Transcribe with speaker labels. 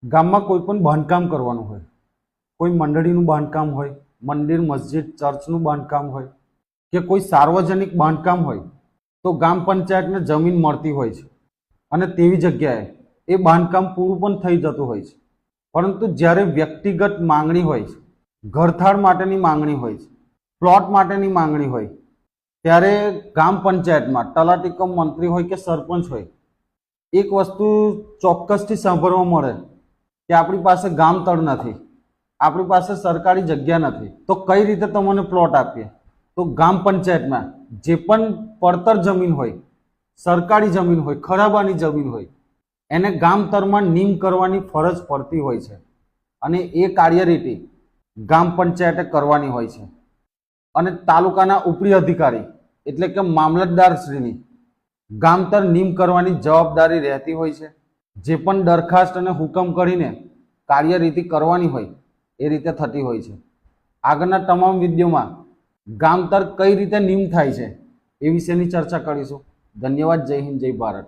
Speaker 1: ગામમાં કોઈ પણ બાંધકામ કરવાનું હોય, કોઈ મંડળીનું બાંધકામ હોય, મંદિર, મસ્જિદ, ચર્ચનું બાંધકામ હોય કે કોઈ સાર્વજનિક બાંધકામ હોય તો ગ્રામ પંચાયતને જમીન મળતી હોય છે અને તેવી જગ્યાએ એ બાંધકામ પૂરું પણ થઈ જતું હોય છે. પરંતુ જ્યારે વ્યક્તિગત માંગણી હોય છે, ઘરથાળ માટેની માંગણી હોય છે, પ્લોટ માટેની માંગણી હોય, ત્યારે ગ્રામ પંચાયતમાં તલાટી કમ મંત્રી હોય કે સરપંચ હોય, એક વસ્તુ ચોક્કસથી સાંભળવા મળે કે આપણી પાસે ગામ તળ નથી, આપણી પાસે સરકારી જગ્યા નથી, તો કઈ રીતે તમને પ્લોટ આપીએ? તો ગ્રામ પંચાયતમાં જે પણ પડતર જમીન હોય, સરકારી જમીન હોય, ખરાબાની જમીન હોય, એને ગામ તળમાં નીમ કરવાની ફરજ પડતી હોય છે અને એ કાર્યરીતિ ગ્રામ પંચાયતે કરવાની હોય છે. અને તાલુકાના ઉપરી અધિકારી એટલે કે મામલતદારશ્રીની ગામતર નીમ કરવાની જવાબદારી રહેતી હોય છે. જે પણ દરખાસ્ત અને હુકમ કરીને કાર્યરીતિ કરવાની હોય એ રીતે થતી હોય છે. આગળના તમામ વિડીયોમાં ગામતર કઈ રીતે નીમ થાય છે એ વિશેની ચર્ચા કરીશું. ધન્યવાદ. જય હિન્દ, જય ભારત.